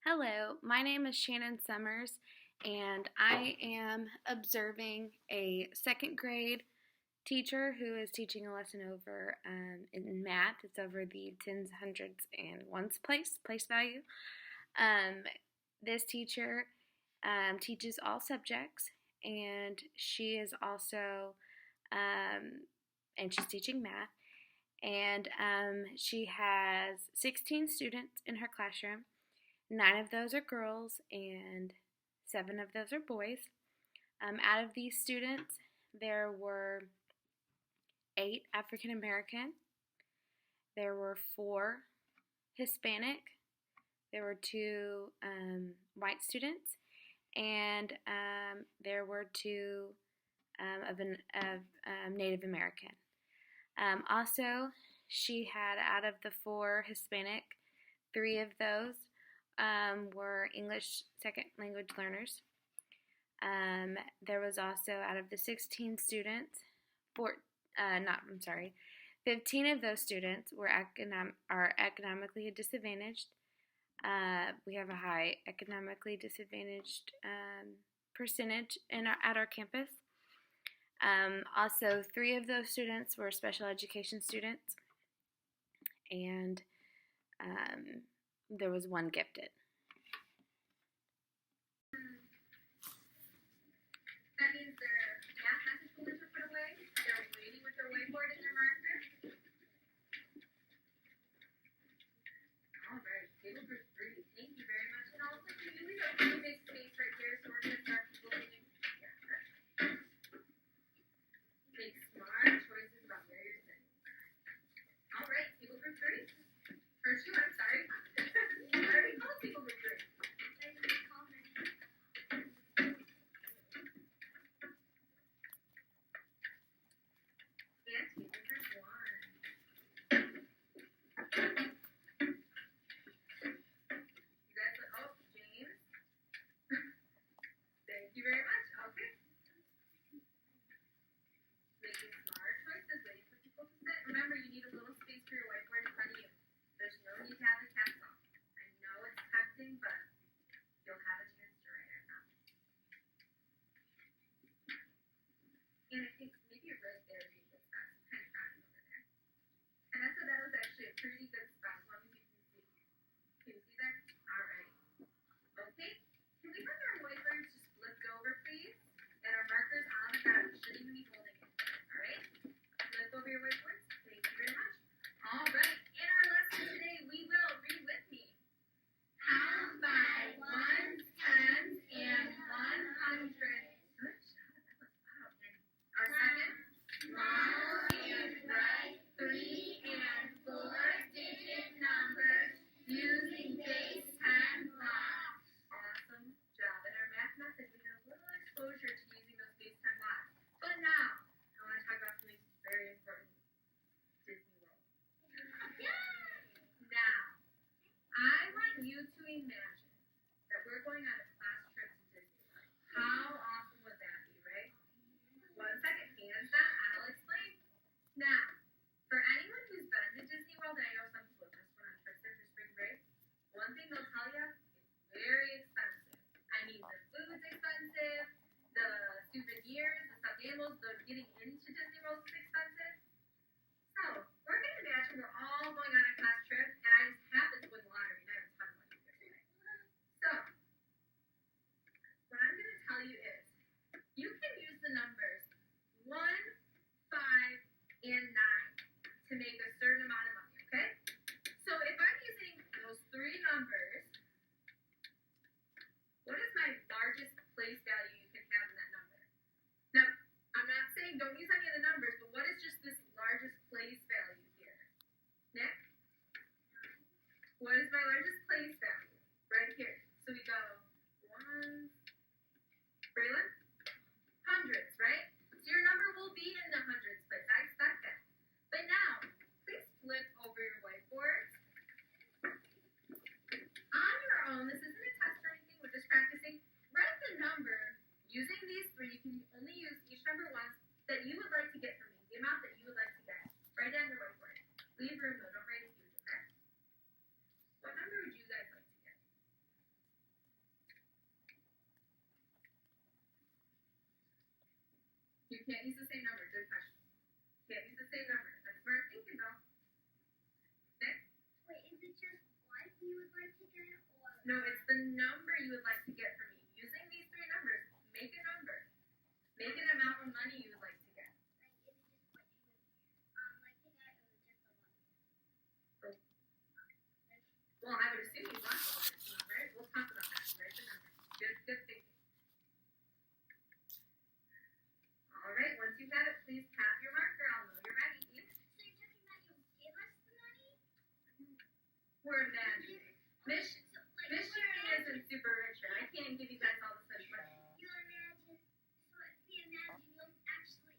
Hello, my name is Shannon Summers, and I am observing a second grade teacher who is teaching a lesson over in math. It's over the tens, hundreds, and ones place value. Um, this teacher teaches all subjects, and she is also and she's teaching math. And she has 16 students in her classroom. 9 of those are girls and 7 of those are boys. Out of these students, there were 8 African American, there were 4 Hispanic, there were 2 white students, and there were 2 of Native American. Also, she had, out of the 4 Hispanic, 3 of those were English second language learners. There was also, out of the 16 students, 15 of those students are economically disadvantaged. We have a high economically disadvantaged percentage at our campus. Also, 3 of those students were special education students, and there was 1 gifted. That means their math message bullets are put away. They're waiting with their whiteboard and their marker. All right, table group 3. Thank you very much. And also, can you leave a really big space right here so we're going to start people leaving? Yeah, make smart choices about where you're sitting. All right, table group 3. First, I'm sorry. I already called table group 3. Thank you very much. Okay. Making smart choices, waiting for people to sit. Remember, you need a little space for your whiteboard in front of you. There's no need to have the caps on. I know it's tempting, but you'll have a chance to write it now. And I think maybe right there would be a good spot. It's kind of crowded over there. And I said that was actually a pretty good spot as long as you can see. Can you see that? All right. Okay. Can we have our whiteboards just flipped over, please? And our markers on the back. We shouldn't even be holding it. All right? Flip over your whiteboards. Thank you very much. All right. In our lesson today, we will read with me. Count by ones, tens, and 100. Good job. That was loud. And our second. Model and write 3 and 4-digit numbers using base 10 blocks. Awesome job. In our math method, we had a little exposure to using those base 10 blocks. But now, I want to talk about something very important. Disney World. Now, I want you to imagine that we're going on a class trip to Disney World. How awesome would that be, right? 1 second, hands down, I'll explain. Now, for anyone who's been to Disney World, I know some people just went on trips there for spring break. One thing they'll tell you, it's very expensive. I mean, the food's expensive, the souvenirs, the stuffed animals, the getting into Disney World is expensive. So, we're going to imagine we're all going on a class trip, and I just happen to win the lottery, and I have a ton of money to give away. So, what I'm going to tell you is, you can use the numbers 1, 5, and 9 to make a certain amount of money, okay? So, if I'm using those 3 numbers, what is my largest place value you can have in that number? Now, I'm not saying don't use any of the numbers, but what is just this largest place value here? Nick? What is my largest place value? Right here. So we go 1, Braylon? Hundreds, right? So your number will be in the hundreds place. I expect that. But now, please flip over your whiteboards. On your own, this isn't a test or anything, we're just practicing. Write the number using these 3. You can only use each number once that you would like to get from me, the amount that you would like to get. Write it on your whiteboard. Leave room though, don't write it huge, okay? What number would you guys like to get? You can't use the same number. Good question. Can't use the same number. That's smart thinking, though. Next. Wait, is it just what you would like to get, or? No, it's the number you would like to get from me. Using these three numbers, make a number. Make an amount of money you would like to get. Like, is it just what you would like to get, or just the money? Well, I would assume you want the large number, right? We'll talk about that. Write the number. Good thinking. All right, once you have it, please tap your marker. I'll know you're ready. So you're talking about you'll give us the money? We're imagining. Miss So, like, Sharon isn't super rich, and I can't give you guys all this much money. you'll imagine, so if we imagine, you'll actually,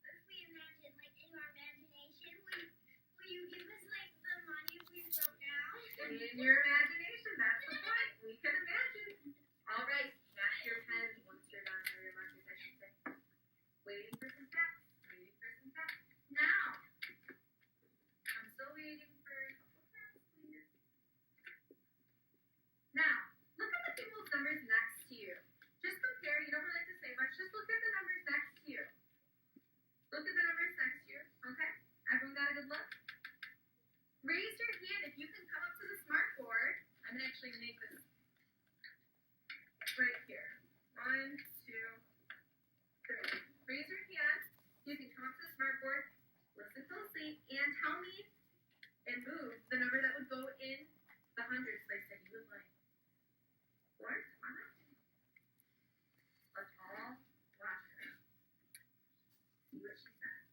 if we imagine, like, in our imagination, will you give us, like, the money we wrote down? In your imagination, that's the point. We can imagine. All right, snap your pen once you're done, or your markers, I should say. Waiting for some facts. Waiting for some facts. Now, I'm still waiting for a couple facts, please. Now, look at the people's numbers next to you. Just compare. You don't really have to say much. Just look at the numbers next to you. Look at the numbers next to you. Okay? Everyone got a good look? Raise your hand if you can come up to the smart board. I'm going to actually make this right here. 1, 2, 3. Raise your hand. You can come up to the smart board, listen closely, and tell me and move the number that would go in the hundreds place that you would like. Or, come on up. Let's all watch her. See what she says.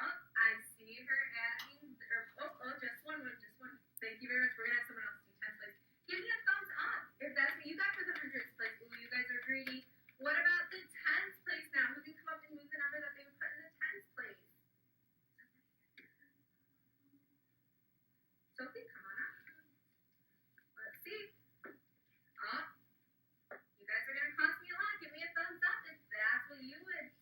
Oh, I see her adding, just one. Thank you very much. We're going to have someone else do 10th place. Give me a thumbs up if that's what you got for the hundredth place. Ooh, you guys are greedy. What about the 10th place now? Who can come up and move the number that they would put in the 10th place? Sophie, come on up. Let's see. Oh, you guys are going to cost me a lot. Give me a thumbs up if that's what you would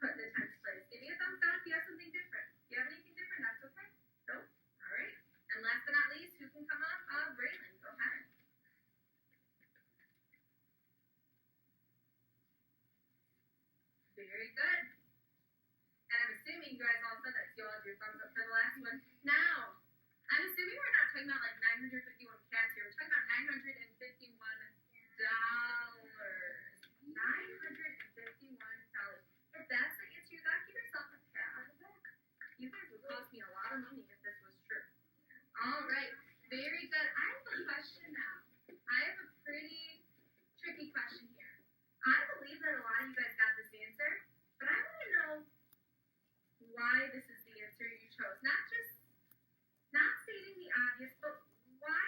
put in the 10th place. Give me a thumbs down if you have something different. If you have anything different, that's okay. Nope. All right. And last but not least, who can come up? Braylon, go ahead. Very good. And I'm assuming you guys all said that, so you all had your thumbs up for the last one. Now, I'm assuming we're not talking about like 951 cats here. We're talking about $951. $951. If that's the answer you got, give yourself a pat on the back. You guys would cost me a lot of money if this was true. All right. Very good. I have a question now. I have a pretty tricky question here. I believe that a lot of you guys got this answer, but I want to know why this is the answer you chose. Not stating the obvious, but why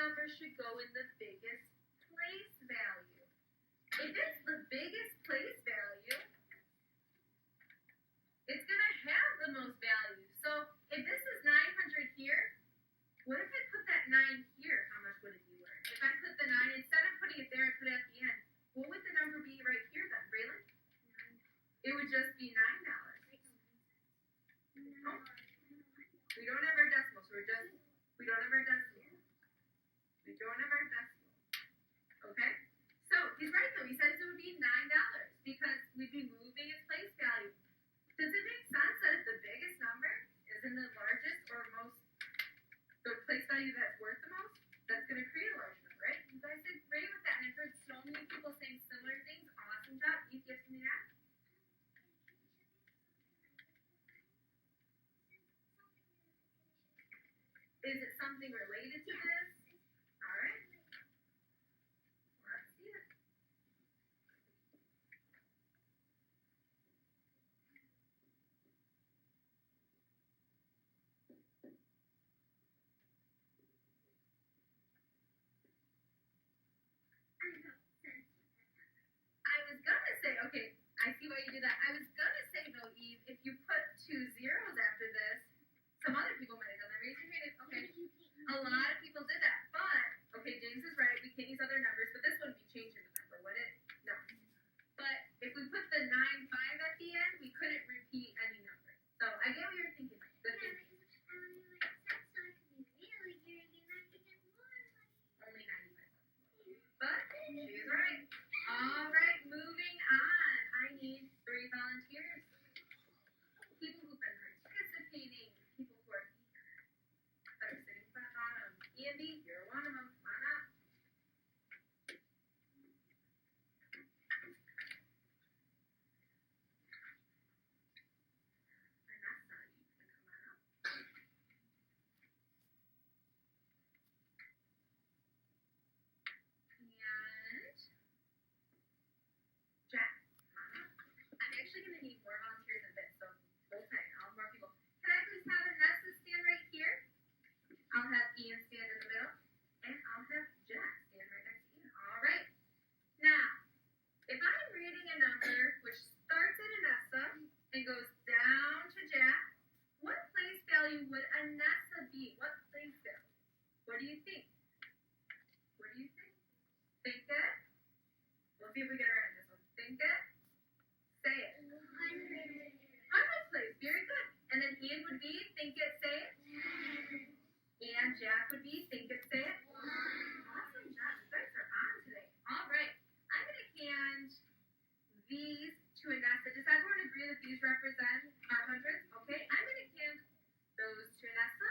number should go in the biggest place value. If it's the biggest place value, it's going to have the most value. So if this is 900 here, what if I put that 9 here? How much would it be worth? If I put the 9, instead of putting it there, I put it at the end. What would the number be right here then, Braylon? It would just be $9. Oh. We don't have our decimal, so we don't have our decimal. We don't have our decimal. Okay? So he's right though. He says it would be $9 because we'd be moving its place value. Does it make sense that if the biggest number is in the largest or most, the place value that's worth the most, that's going to create a large number, right? You guys did great with that, and I've heard so many people saying similar things. Awesome job. You have something to add? Is it something related to this? All right. Let's see it. I was gonna say, okay, I see why you did that. I was gonna say though, Eve, if you put 2 zeros after this, some other people might have done that. Raise your hand. Okay. A lot of people did that, but okay, James is right. We can't use other numbers, but this wouldn't be changing the number, would it? No. But if we put the 9, 5 at the end, we couldn't repeat any number. So I get what you're thinking. Good thinking. Only 95 cents. But she's right. All right, moving on. I need 3 volunteers. People who've been participating. People who are eager. That are sitting flat bottom. Andy, you're one of them. Come on up. Vanessa, you can come on up. And Jack, come on up. I'm actually going to need more volunteers in a bit, so hold tight. I'll have more people. Can I please have Vanessa stand right here? I'll have Ian stand in the middle, and I'll have Jack stand right next to Ian. All right. Now, if I'm reading a number which starts at Anessa and goes down to Jack, what place value would Anessa be? What place value? What do you think? What do you think? Think it. We'll see if we get it right on this one. Think it. Say it. 100th place. Very good. And then Ian would be think it, say it. And Jack would be think it, say it. Awesome job. You guys are on today. All right. I'm going to hand these to Anessa. Does everyone agree that these represent our hundreds? Okay. I'm going to hand those to Anessa.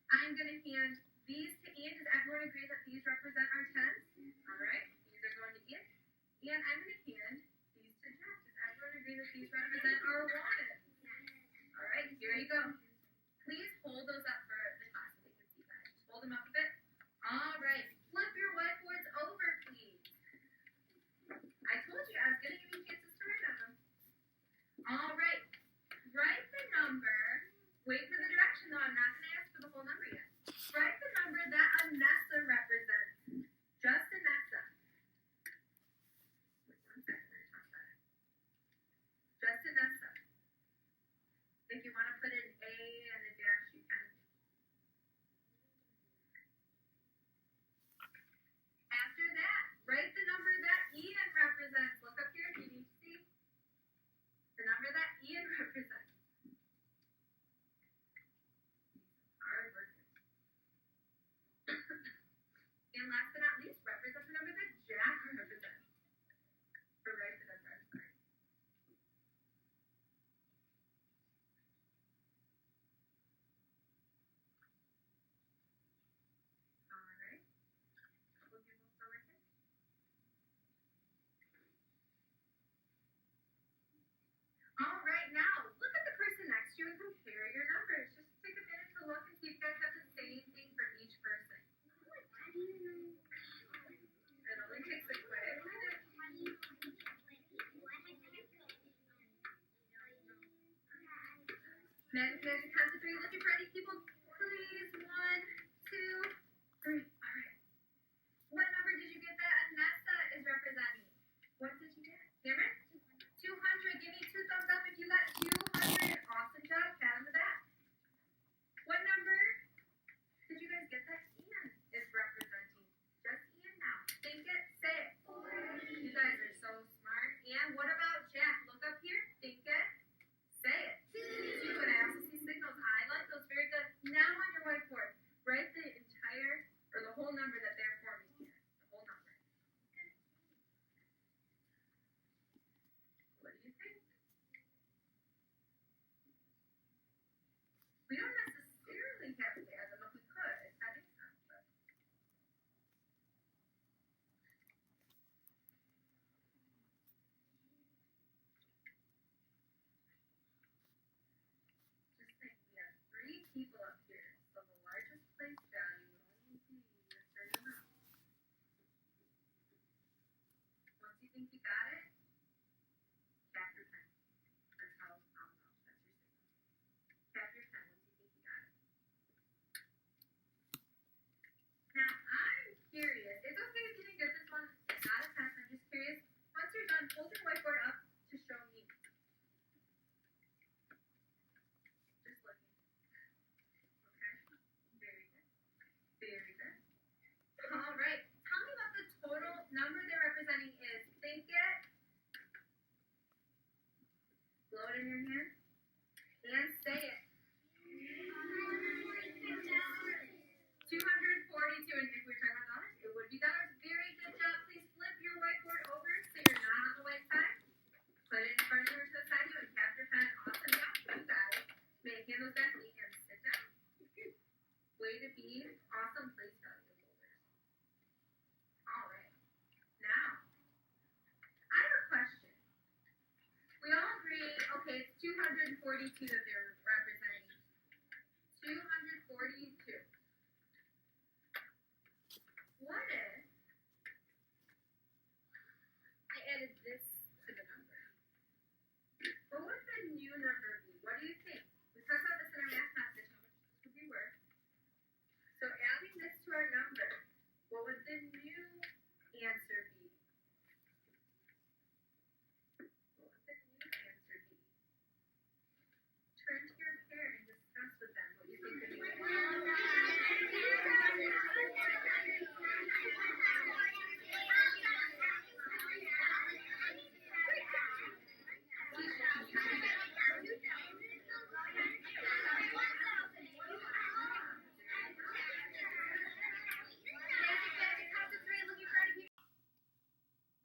I'm going to hand these to Ian. Does everyone agree that these represent our tens? All right. These are going to Ian. And I'm going to hand these to Jack. Does everyone agree that these represent our ones? All right. Here you go. Please hold those up for the class so they can see that. Just hold them up a bit. All right. Flip your whiteboards over, please. I told you I was going to give you chances to write on them. All right. Write the number. Wait for the direction, though. I'm not going to ask for the whole number yet. Write the number that Anessa represents. Just Anessa. Wait 1 second. Let me talk about it. Just Anessa. If you want to put an A and a dash, you can. After that, write the number that Ian represents. Look up here if you need to see. The number that Ian represents. Hard workers. And last but not least, represent the number that Jack represents. Or write the number, I'm sorry. All right. Couple of people still working. All right, now look at the person next to you and compare your numbers. Just take a minute to look and see if you guys have the same thing for each person. It only takes a quick minute. Magic, count to 3. Look at ready, people. Please. 1, 2, 3. All right. think you got it? Tap your pen. That's how I'll know. That's your signal. Tap your pen once you think you got it. Now, I'm curious. It's okay if you didn't get this one. It's not a test. I'm just curious. Once you're done, hold your whiteboard up to show me. Just looking. Okay. Very good. Very good. All right. Tell me what the total number they're representing is. Think it. Blow it in your hand. And say it. 242. And if we're talking about dollars, it would be dollars. Very good job. Please flip your whiteboard over so you're not on the white side. Put it in front of you or to the side of you and tap your pen. Awesome job. You guys may hand those back to me and sit down. Way to be. Awesome place value holders. All right. Now, I have a question. We all agree, okay, it's 242 that they're representing. 242. What if I added this to the number? What would the new number be? What do you think? We talked about this in our math passage, how much this would be worth. So adding this to our number, what would the new answer be? What would the new answer be? Turn to your pair and discuss with them what you think the new answer is.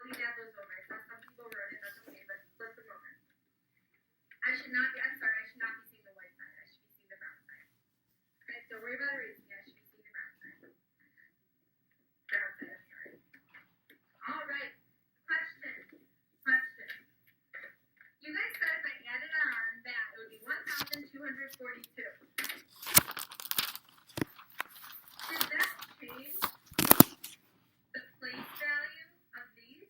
Let me dab those over. I saw some people wrote it. That's okay, but flip them over. I'm sorry, I should not be seeing the white side. I should be seeing the brown side. Okay, don't worry about erasing it. I should be seeing the brown side. Brown side, I'm sorry. All right. Question. You guys said if I added on that, it would be 1,242. Did that change the place value of these?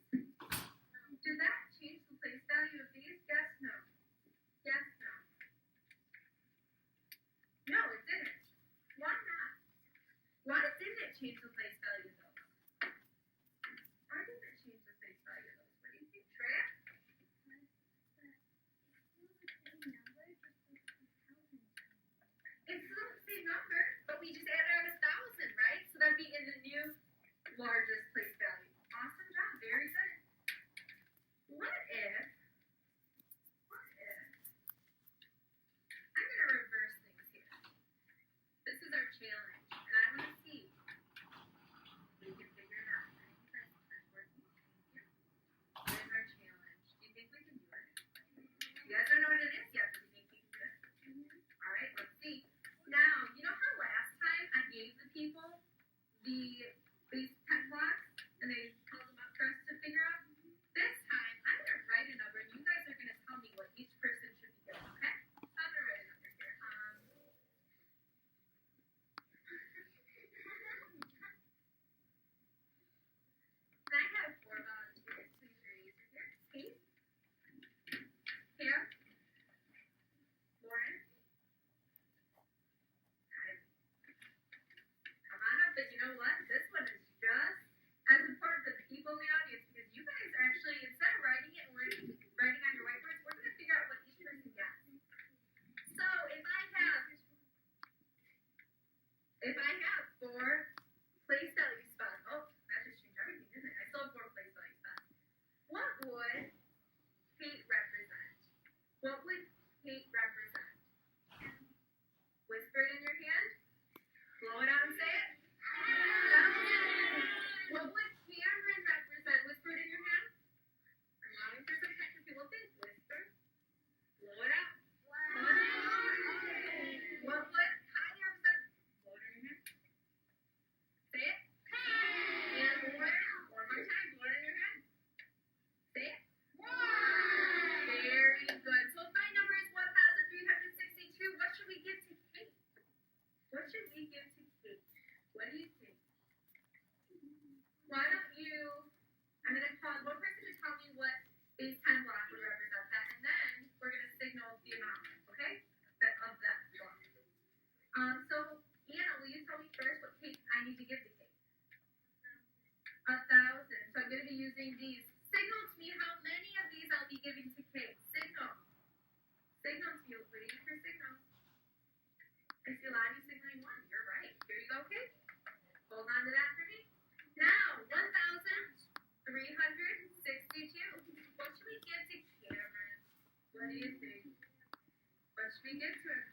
Did that change the place value of these? Yes, no. Yes, no. No, it didn't. Why not? Why didn't it change the place value of those? Why didn't it change the place value of those? What do you think, Treya? It's still the same number, but we just added on 1,000, right? So that'd be in the new largest place value. Awesome job. Very good. What if I'm going to reverse things here. This is our challenge, and I want to see if we can figure it out. I think that's working. Thank you. What is our challenge? Do you think we can do it? You guys don't know what it is yet, but you think we can do it? All right, let's see. Now, you know how last time I gave the people these 10 blocks, and they held them up for us to figure out? This time, I'm going to write a number, and you guys are going to tell me what each person should be doing, okay? I'm going to write a number here. Can I have 4 volunteers? Please raise your hand. Kate? Pam? Lauren? Come on up, but you know what? This one What do you think? What should we give to him?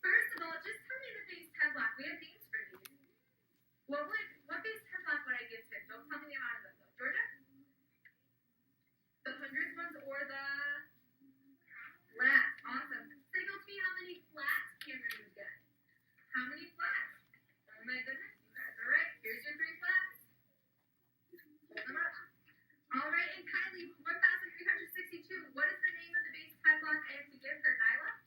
First of all, just tell me the base 10 block. We have names for these. What base 10 block would I give to him? Don't tell me the amount of them though. Georgia? The hundreds ones or the flats? Awesome. Signal to me how many flats Cameron would get. How many flats? Oh my goodness, you guys are right. Here's your 3 flats. Hold them up. All right, and Kylie, 1,362. What is the name of the base 10 block I have to give her, Nyla?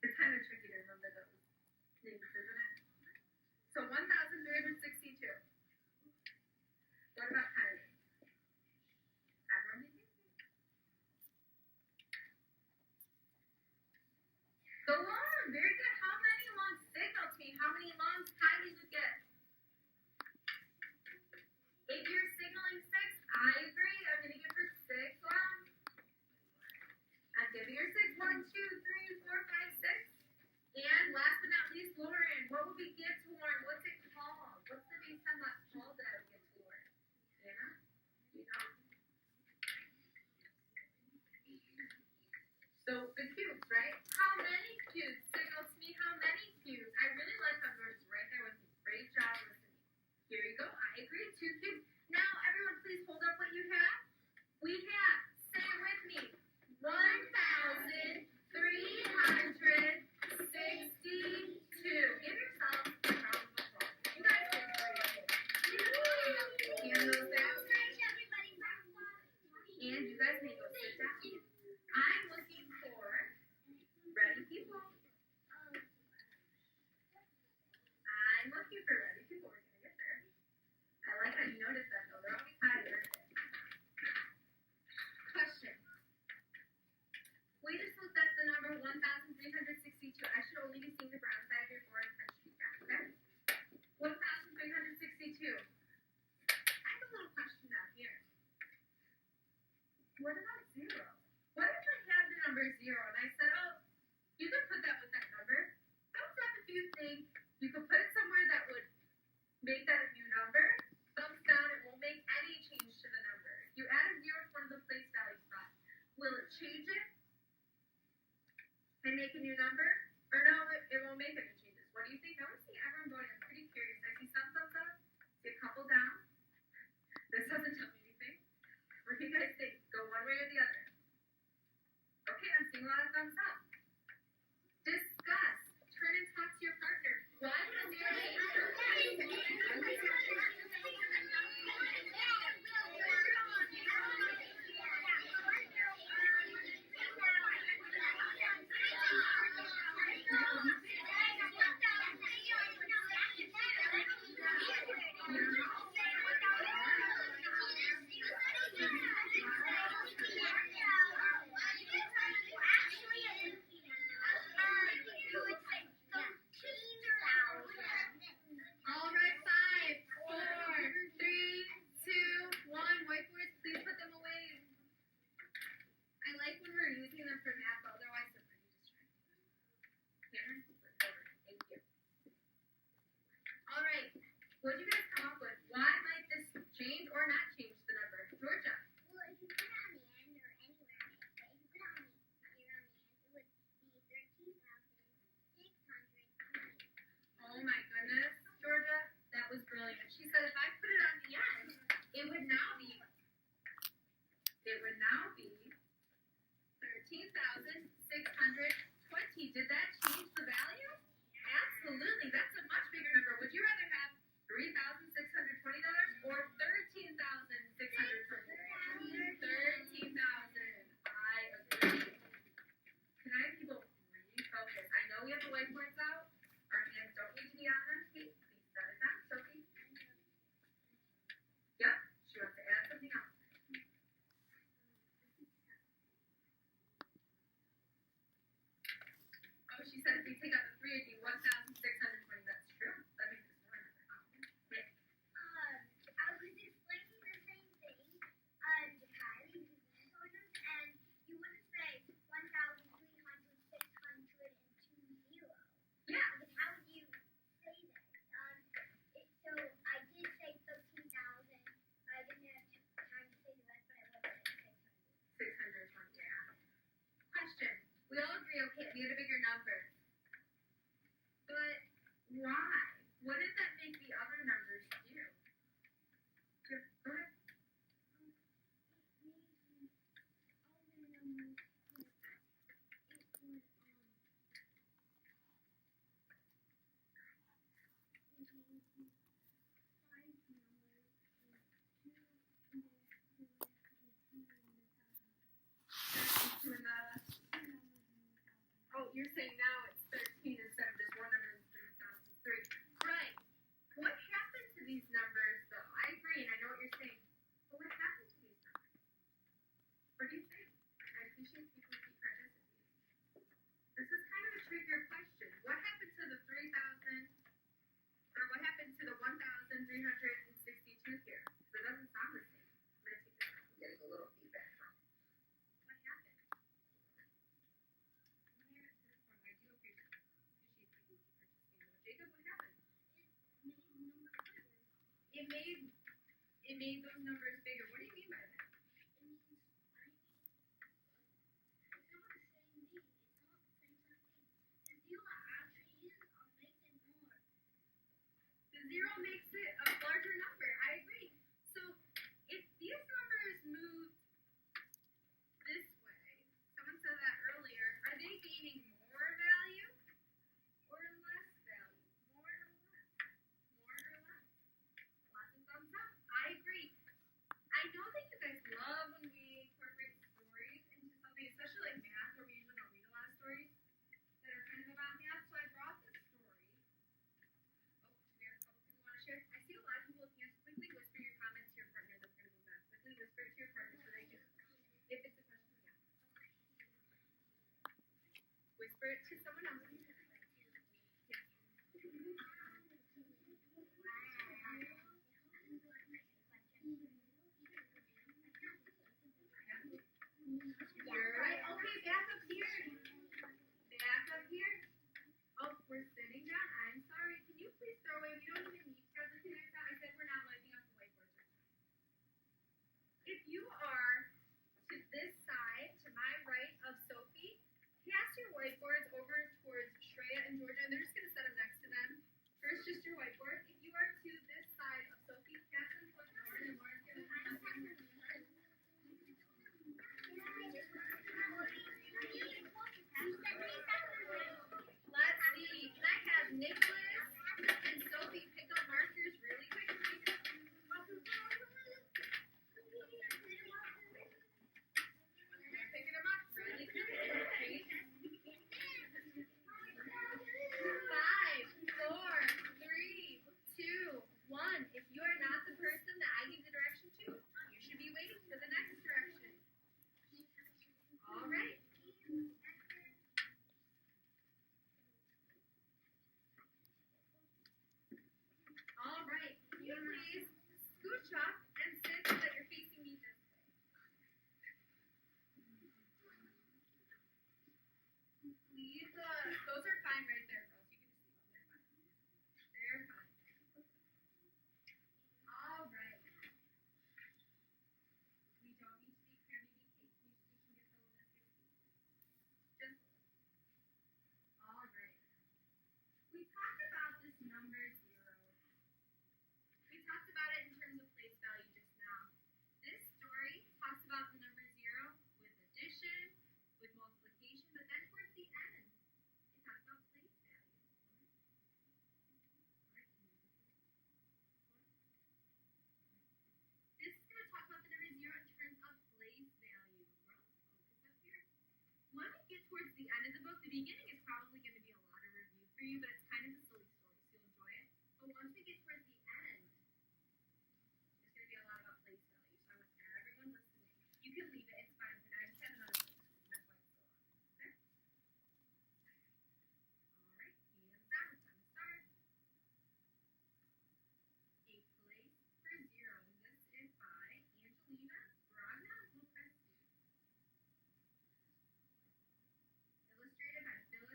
It's kind of tricky to remember those names, isn't it? So 1,362. What about Kylie? Everyone be thinking. Go on. Very good. How many longs? Signal to me how many longs Kylie would get. If you're signaling 6, I agree. I'm going to give her 6 longs. I'm giving her 6. 1, 2, 3, 4, 5, 6. And last but not least, Lauren. What would we give to Lauren? What's it called? What's the base 10 block called that I would give to Lauren? Anna? You know? So the cubes, right? How many cubes? Signal to me how many cubes. I really like how George is right there with me. Great job listening. Here you go. I agree. 2 cubes. Now, everyone, please hold up what you have. We have, say it with me, 1,362. Give yourselves a round of applause. You guys did great. Hand those down. And you guys may go sit down. I'm looking for ready people. I'm looking for ready people. We're going to get there. I like how you noticed that, though. They're always hiding, aren't they? Question. We just looked at the number 1,362. I should only be seeing the brown side of your board and should be back, okay? 1,362. I have a little question down here. What about 0? What if I had the number 0 and I said, oh, you could put that with that number? Thumbs up if you think you could put it somewhere that would make that a new number. Thumbs down, it won't make any change to the number. If you add a 0 to one of the place value spots, will it change it and make a new number? Or no, it won't make any changes. What do you think? I want to see everyone voting. I'm pretty curious. I see some thumbs up, see a couple down. This doesn't tell me anything. What do you guys think? Go one way or the other. Okay, I'm seeing a lot of thumbs up. Discuss. Turn and talk to your partner. Why would a 0 change? All right, 5, 4, 3, 2, 1. Whiteboards, please put them away. I like when we're using them for math, otherwise they're pretty distracting. Cameron, thank you. All right, what did you guys come up with? Why might this change or not change the number? Georgia. Well, if you put it on the end or anywhere on it, but if you put it on the here on the end, it would be 13,620. Oh my goodness, Georgia, that was brilliant. She said if I put it on the end, it would now be 13,620. Did that change the value? Absolutely. That's a much bigger number. Would you rather have $3,620 or $13,620? 13,000. I agree. Can I have people refocus? I know we have the whiteboards out. Our hands don't need to be on them. Please set it down, Sophie. Yep, she wants to add something else. Oh, she said if we take out the 3, it'd be 1,620. That's true. That makes it more. Okay. I was explaining the same thing to Kylie, and you wouldn't say 1,300, 620. Yeah. Because how would you say that? So I did say 13,000. I didn't have time to say the rest it made those numbers bigger. What do you mean by that? The zero makes it a larger number. I agree. So if these numbers move this way, someone said that earlier, are they gaining more value or less value? More or less? More or less? Lots of thumbs up. I agree. I know that you guys love when we incorporate stories into something, especially like math, where we usually don't read a lot of stories that are kind of about math. So I brought this story. Oh, we have a couple people want to share. I see a lot of people with hands. Quickly whisper your comments to your partner. That's going to go back. Quickly whisper it to your partner so they can, if it's a question for them, whisper it to someone else. Yes. You're right. Okay, back up here. Back up here. Oh, we're sitting down. I'm sorry. Can you please throw away? We don't even need to have the connect on. I said we're not lighting up the whiteboards right now. If you are to this side, to my right of Sophie, pass your whiteboards over towards Shreya and Georgia, and they're just going to set them next to them. First, just your whiteboard. If you are to this side of Sophie, pass them towards Lauren, and Lauren's going to pass them here. Let's see. Can I have Nicholas and Sophie pick up markers really quickly? They're picking them up really quickly. 5, 4, 3, 2, 1. If you are not the person that I give the direction to, you should be waiting for the next direction. All right. All right. Can you please scooch up and sit so that you're facing me this way? Leave those are fine right there, girls. You can just leave them. They're fine. All right. We don't need to be cramming cake. We can get the little just all right. We talked about this number 0. We talked about it in terms of place value just now. This story talks about the number 0 with addition, with multiplication, but then towards the end, it talks about place value. This is going to talk about the number 0 in terms of place value. Girls, focus up here. When we get towards the end of the book, the beginning is probably going to be a lot of review for you, but it's kind of a silly story, so you'll enjoy it. But once we get towards the end, there's going to be a lot about place value, so I want everyone listening. You can leave it, it's fine, but I just have another screen, that's why it's so long. Okay? Alright, hands down, time to start. A place for 0. This is by Angelina Bragna Lupresti. Illustrated by Philip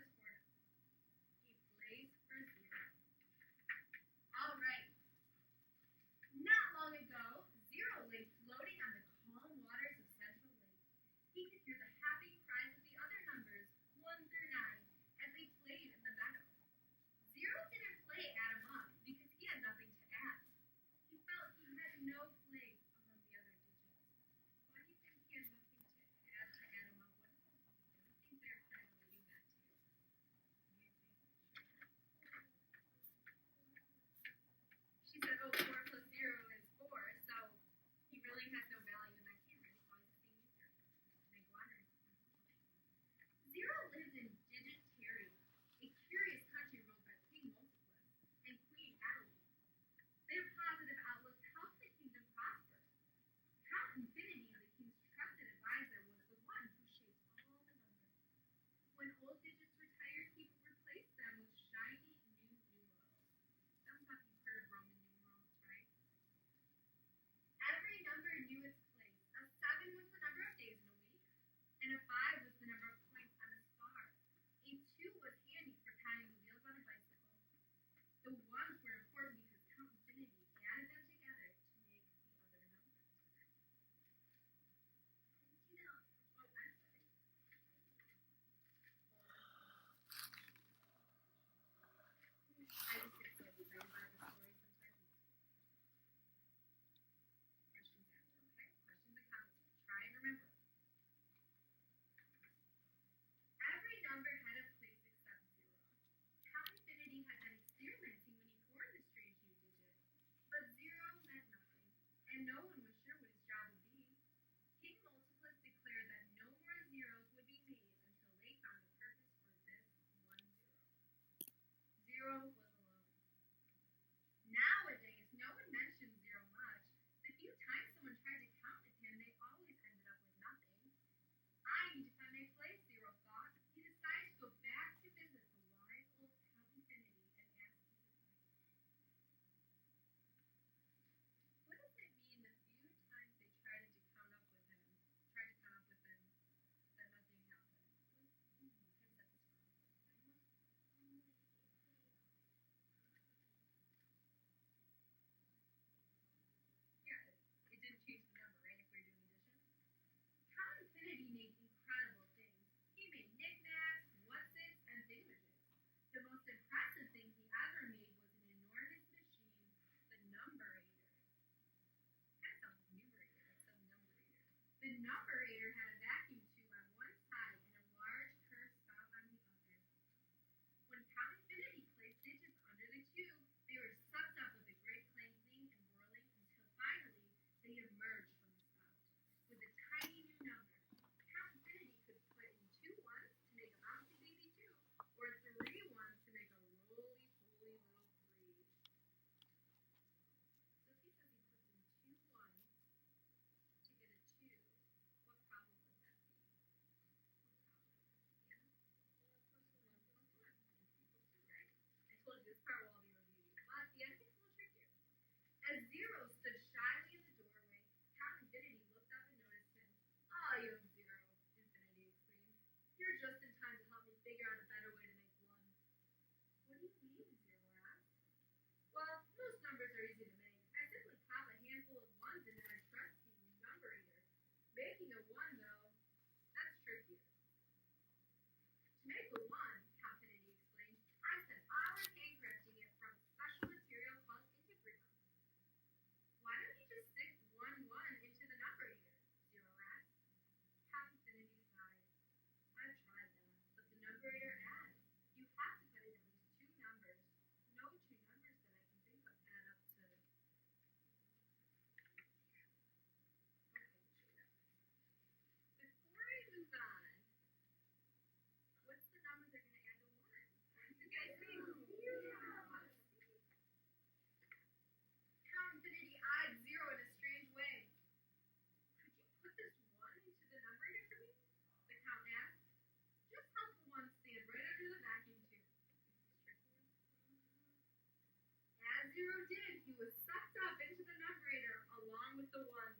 Zero did, he was sucked up into the numerator along with the one.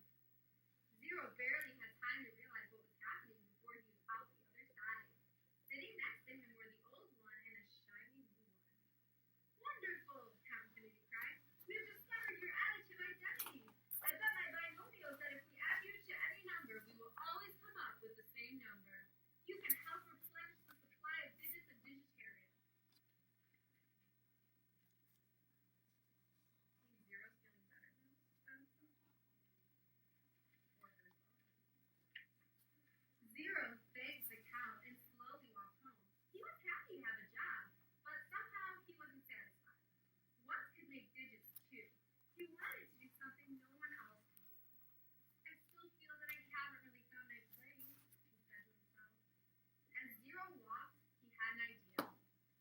Zero barely had time to realize what was happening before he was out the other side. Sitting next to him were the old one and a shiny new one. Wonderful! Count Kennedy cried. We have discovered your additive identity. I bet my binomials that if we add you to any number, we will always come up with the same number. You can help replenish the supply of digits and digitarian. Think Zero's feeling better now? Zero thanked the count and slowly walked home. He was happy to have a job, but somehow he wasn't satisfied. One could make digits too. He wanted to do something no one else could do. I still feel that I haven't really found my place, he said to himself. As Zero walked, he had an idea.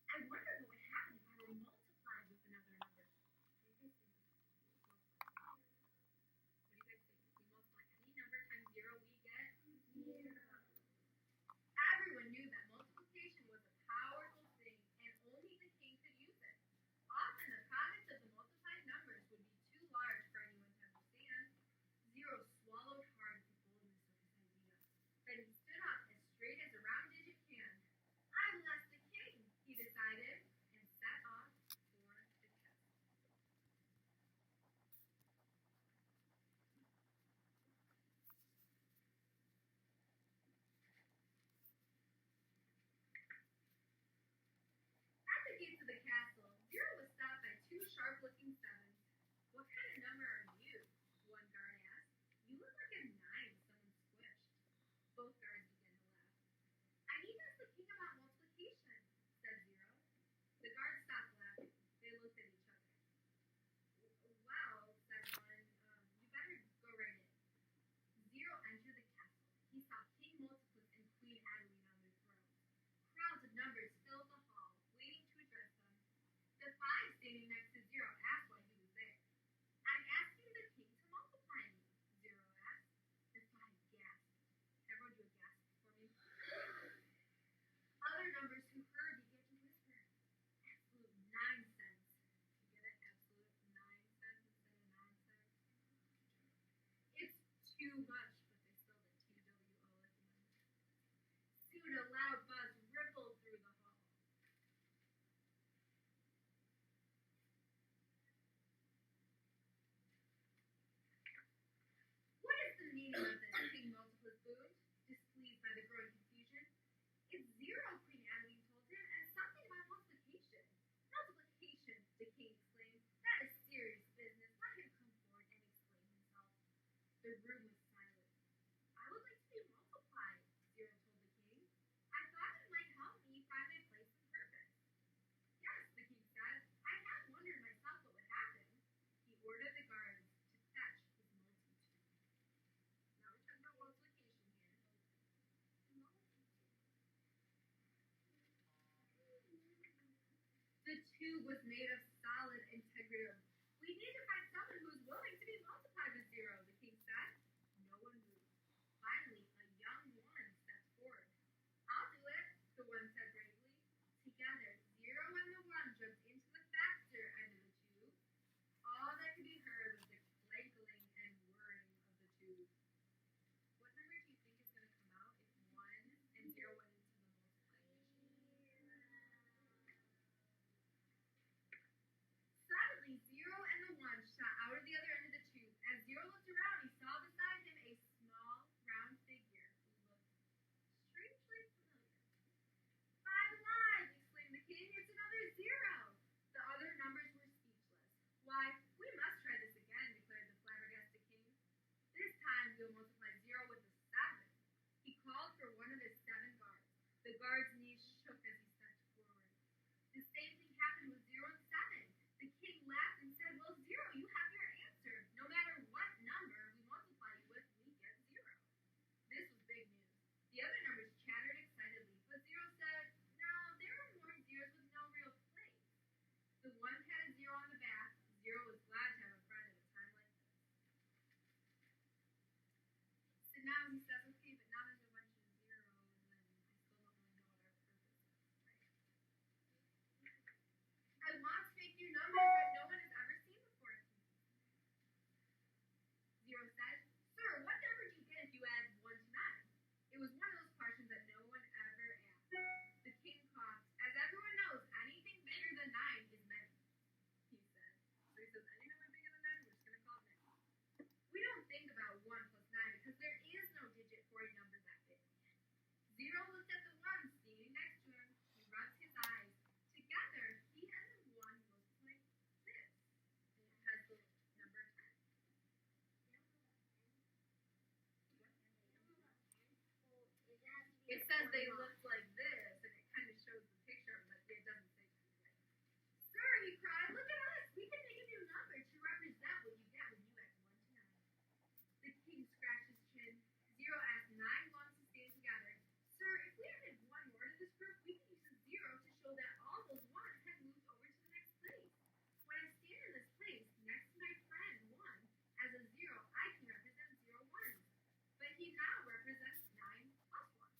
I wonder what would happen if I were multiplied with another number. What do you guys think? What do you guys think? If we multiply any number times zero, we get zero. Everyone knew that multiplication was a powerful thing, and only the king could use it. Often the products of the multiplied numbers would be too large for anyone to understand. Zero swallowed hard at the boldness of his idea. Then he stood up as straight as a round digit can. I'm less the king, he decided, and set off for the test. At the gates of the castle, Zero was stopped by two sharp-looking sevens. What kind of number are you? One guard asked. You look like a 9 someone squished. Both guards began to laugh. I need to ask the king about multiplication, said Zero. The guards stopped laughing. They looked at each other. Well, said one, you better go right in. Zero entered the castle. He saw King Multipus and Queen Adeline on their thrones. Crowds of numbers filled the hall, waiting to address them. The 5 standing next to Zero asked why he was there. I'm asking the king to multiply me, Zero asked. The 5 gasped. Everyone do a gasp for me. Other numbers who heard began to whisper. Absolute 9 cents. You get it? Absolute 9 cents instead of nonsense. It's too much, but they spelled it TWO at the end. Soon a loud buzz rippled through the hall. What is the meaning of this? King Multipus boomed, displeased by the growing confusion. It's zero, Queen Adeline told him, and something about multiplication. Multiplication, the king exclaimed. That is serious business. Let him come forward and explain himself. The room was silent. I would like to be multiplied, Zero told the king. I thought it might help me find my place and purpose. Yes, the king said. I have wondered myself what would happen. He ordered the guards to fetch his multitude. Now we're talking about multiplication here. The tube was made of solid integrity. We need to find someone who is willing to be multiplied with Zero, the king said. No one moved. Finally, a young one stepped forward. I'll do it, the one said bravely. Together, Zero and the one jumped into the faster end of the tube. All that could be heard was the clankling and whirring of the tube. What number do you think is going to come out if 1 and 0 went into the multiplication? Suddenly, Zero and the one shot out of the other end of the tube. As Zero looked around, he saw beside him a small, round figure who looked strangely familiar. 5 alive! Exclaimed the king. It's another Zero! The other numbers were speechless. Why, we must try this again, declared the flabbergasted king. This time we'll multiply Zero with a 7. He called for one of his 7 guards. The guard's knees shook as he stepped forward. The same thing happened with 0 and 7. The king laughed and said, well, Zero, you have your answer. No matter what number we multiply you with, we get 0. This was big news. The other numbers chattered excitedly, but Zero said, no, there are more zeros with no real place. The one had a 0 on the back. Zero was glad to have a friend at a time like this. So now he says, okay, but now there's a bunch of zeros, and I still don't really know what our It says they look like this, and it kind of shows the picture, but it doesn't say that. Sir, he cried, look at us. We can make a new number to represent what you get when you add 1 to 9. The king scratched his chin. 0 asked 9 ones to stand together. Sir, if we added 1 more to this group, we can use a 0 to show that all those ones have moved over to the next place. When I stand in this place next to my friend 1 as a 0, I can represent 0 ones. But he now represents 9 plus 1.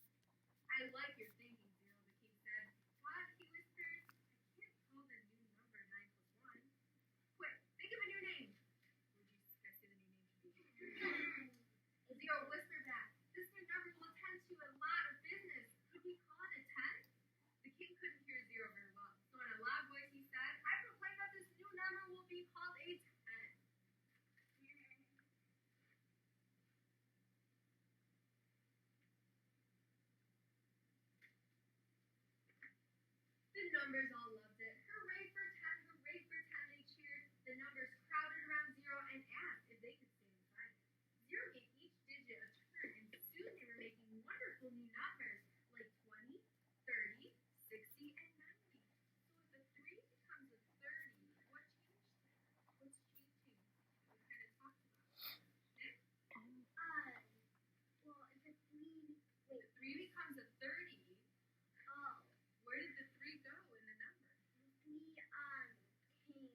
I like your thinking, 0, the king said. What? He whispered. I can't call the new number 9 plus 1. Quick, think of a new name. Would you guys say the new name should be? 0 whispered back. This new number will attend to a lot of business. Could we call it a 10? The king couldn't hear 0 very well, so in a loud voice he said, I proclaim that this new number will be called a 10. The numbers all loved it. Hooray for 10, hooray for 10, they cheered. The numbers crowded around 0 and asked if they could stand beside it. 0 gave each digit a turn, and soon they were making wonderful new numbers like 20, 30, 60, and 90. So if a 3 becomes a 30, what changed there? What's changing? We kind of talked about it. Nick? Well, if a 3, The 3 becomes a 30. oh, Where did the 3 go in the number? the 3, came, in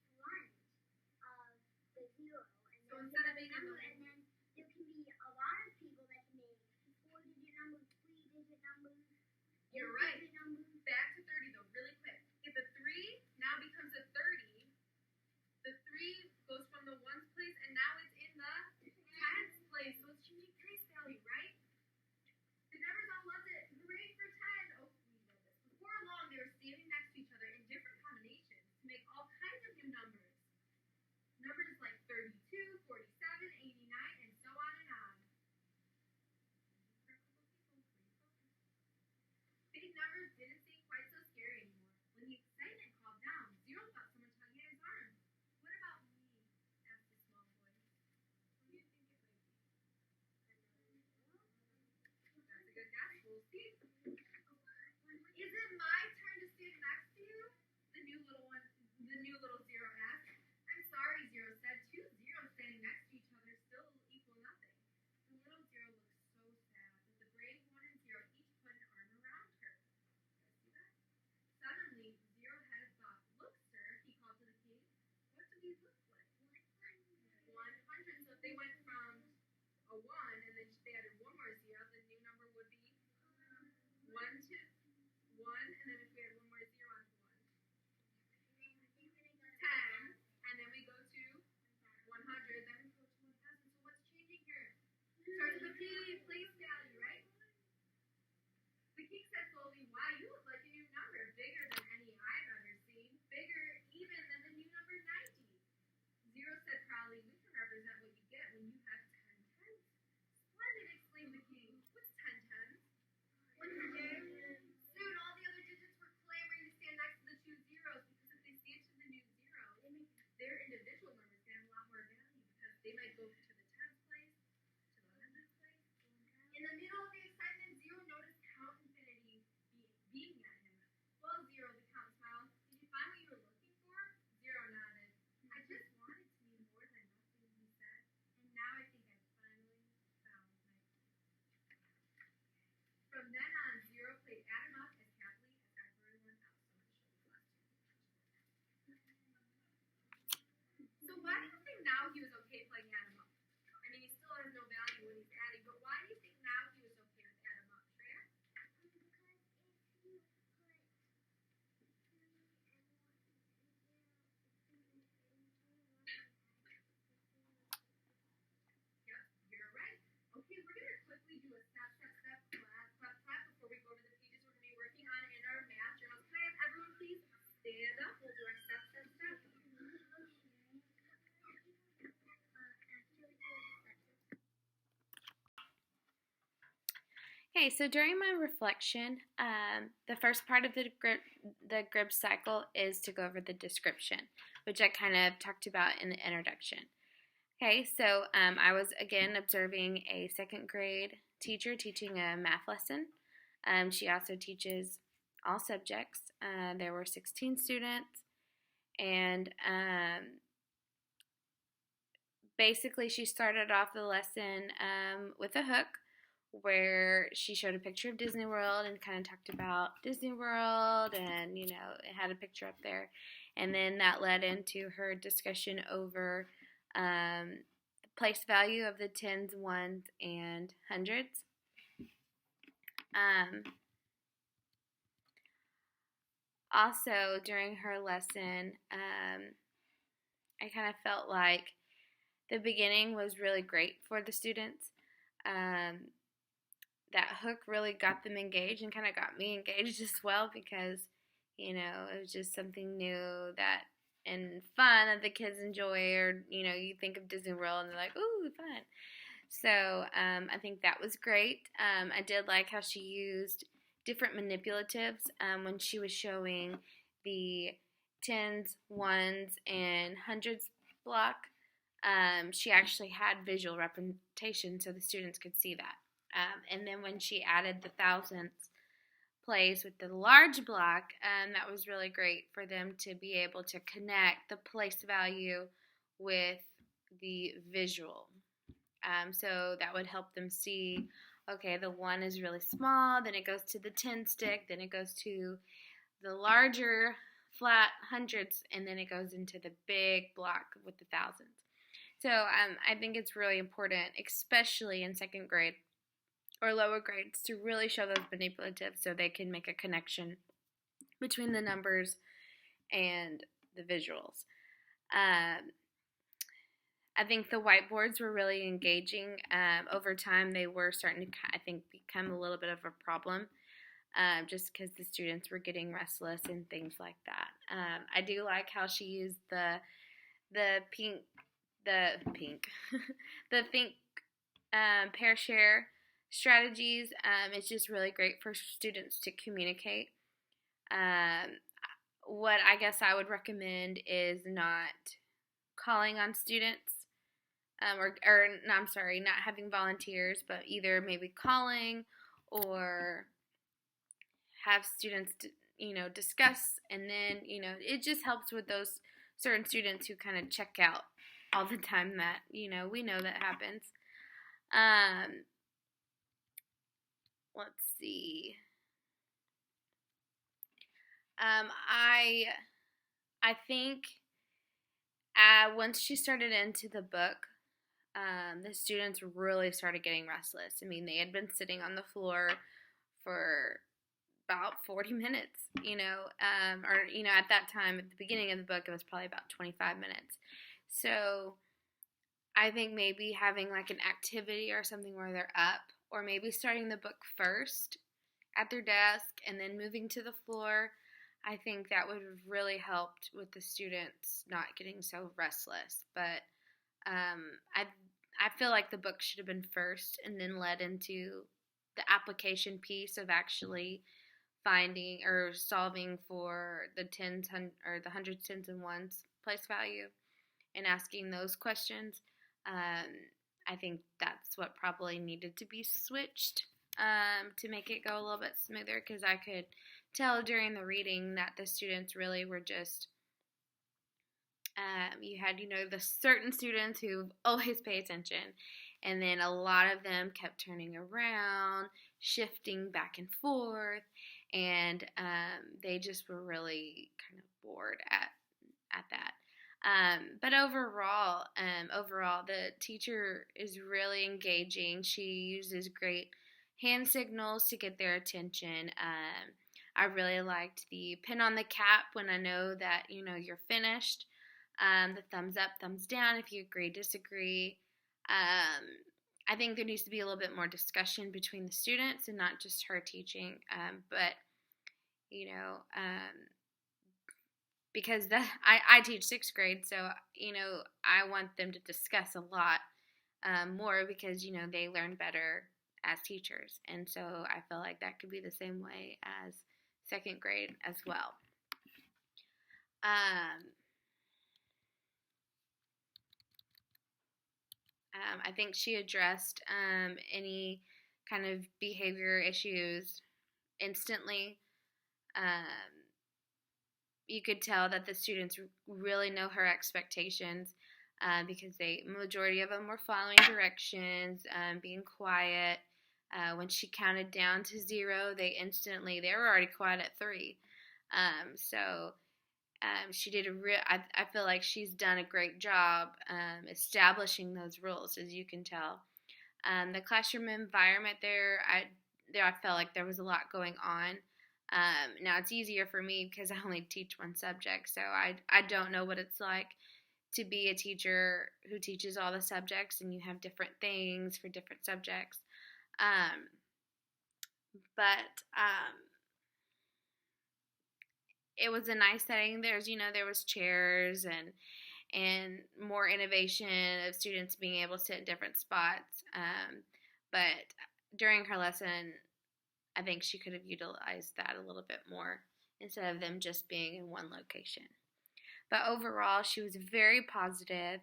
front of the 0, and So then instead of the being in number, the- and then there can be a lot of people that can make 4-digit numbers, 3-digit numbers, You're right. 8-digit numbers. Back to 30 though, really quick. If a 3 now becomes a 30, the 3 goes from the ones place and now it's in the tens place. So it's changing place value, right? The numbers all loved it. Hooray for 10. Oh, we love this. Before long, they were standing next to each other in different combinations to make all kinds of new numbers. Numbers like 32, 47, 89, and so on and on. Big numbers didn't seem quite so scary anymore. When the excitement calmed down, 0 felt someone tugging at his arm. What about me? Asked the small voice. Who do you think it might be? That's a good guess. We'll see. Is it my turn to stand next to you? The new little 0 asked. I'm sorry, 0 said. 2 zeros standing next to each other still equal nothing. The little 0 looked so sad, but the brave 1 and 0 each put an arm around her. You guys see that? Suddenly, 0 had a thought. Look, sir, he called to the king. What do we look like? 100. So if they went from a 1 and then they added 1 more 0, the new number would be 1 to 1, and then if we add 1 more 0 onto 1, 10, and then we go to 100, then we go to 1,000. So what's changing here? Starts with the place value, right? The king said slowly, wow, you look like a new number, bigger than any I've ever seen, bigger even than the new number 90. 0 said proudly, we can represent what you get when you have 10 tens. Splendid, exclaimed the king. What's 10 tens? 100. Soon all the other digits were clamoring to stand next to the 2 zeros, because if they stand to the new zeros, their individual numbers get a lot more value because they might go to the tens place, to the hundreds place. In the middle of the excitement, 0 noticed Count Infinity beaming at him. Well, 0, the Count smiled. Did you find what you were looking for? 0 nodded. I just wanted to mean more than nothing, he said. And now I think I finally found my peace. From then on, 0 played add 'em up as happily as everyone else. So why do you think now he was okay playing add 'em up? I mean, he still has no value when he's adding, but why do you think now he was okay with add 'em up, Treya? Because if you put 3 and 1 and 0, Yep, you're right. Okay, we're going to quickly do a step, clap before we go to the pages we're going to be working on in our math journals. Can I have everyone please stand up? We'll do our step. Okay, so during my reflection, the first part of the GRIB cycle is to go over the description, which I kind of talked about in the introduction. Okay, so I was again observing a second grade teacher teaching a math lesson. She also teaches all subjects. There were 16 students, and basically she started off the lesson with a hook where she showed a picture of Disney World and kind of talked about Disney World, and it had a picture up there, and then that led into her discussion over the place value of the tens, ones, and hundreds. Also, during her lesson, I kind of felt like the beginning was really great for the students. That hook really got them engaged and kind of got me engaged as well, because it was just something new that and fun that the kids enjoy, or you think of Disney World and they're like, ooh, fun. So I think that was great. I did like how she used different manipulatives when she was showing the tens, ones, and hundreds block. She actually had visual representation so the students could see that. And then when she added the thousandths place with the large block, that was really great for them to be able to connect the place value with the visual. So that would help them see, okay, the 1 is really small, then it goes to the 10 stick, then it goes to the larger flat hundreds, and then it goes into the big block with the thousands. So I think it's really important, especially in second grade or lower grades, to really show those manipulatives so they can make a connection between the numbers and the visuals. I think the whiteboards were really engaging. Over time, they were starting to, I think, become a little bit of a problem, just because the students were getting restless and things like that. I do like how she used the think pair share strategies. It's just really great for students to communicate. What I guess I would recommend is not calling on students, not having volunteers, but either maybe calling or have students, discuss, and then, it just helps with those certain students who kind of check out all the time that, we know that happens. Let's see. I think once she started into the book, the students really started getting restless. I mean, they had been sitting on the floor for about 40 minutes, at that time, at the beginning of the book, it was probably about 25 minutes. So I think maybe having like an activity or something where they're up, or maybe starting the book first at their desk and then moving to the floor, I think that would have really helped with the students not getting so restless. But I feel like the book should have been first and then led into the application piece of actually finding or solving for the tens or the hundreds, tens, and ones place value and asking those questions. I think that's what probably needed to be switched to make it go a little bit smoother, because I could tell during the reading that the students really were just you had, the certain students who always pay attention, and then a lot of them kept turning around, shifting back and forth, and they just were really kind of bored at that. But overall, the teacher is really engaging. She uses great hand signals to get their attention. I really liked the pin on the cap when I know that, you're finished. The thumbs up, thumbs down if you agree, disagree. I think there needs to be a little bit more discussion between the students and not just her teaching. But, because I teach 6th grade, so, I want them to discuss a lot more, because, they learn better as teachers. And so I feel like that could be the same way as 2nd grade as well. I think she addressed any kind of behavior issues instantly. You could tell that the students really know her expectations because majority of them were following directions, being quiet. When she counted down to 0, they were already quiet at 3. She did I feel like she's done a great job establishing those rules, as you can tell. The classroom environment there, I felt like there was a lot going on. Now it's easier for me because I only teach one subject, so I don't know what it's like to be a teacher who teaches all the subjects and you have different things for different subjects. But it was a nice setting. There was chairs and more innovation of students being able to sit in different spots. But during her lesson, I think she could have utilized that a little bit more instead of them just being in one location. But overall, she was very positive,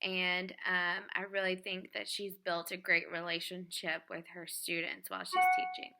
and I really think that she's built a great relationship with her students while she's teaching.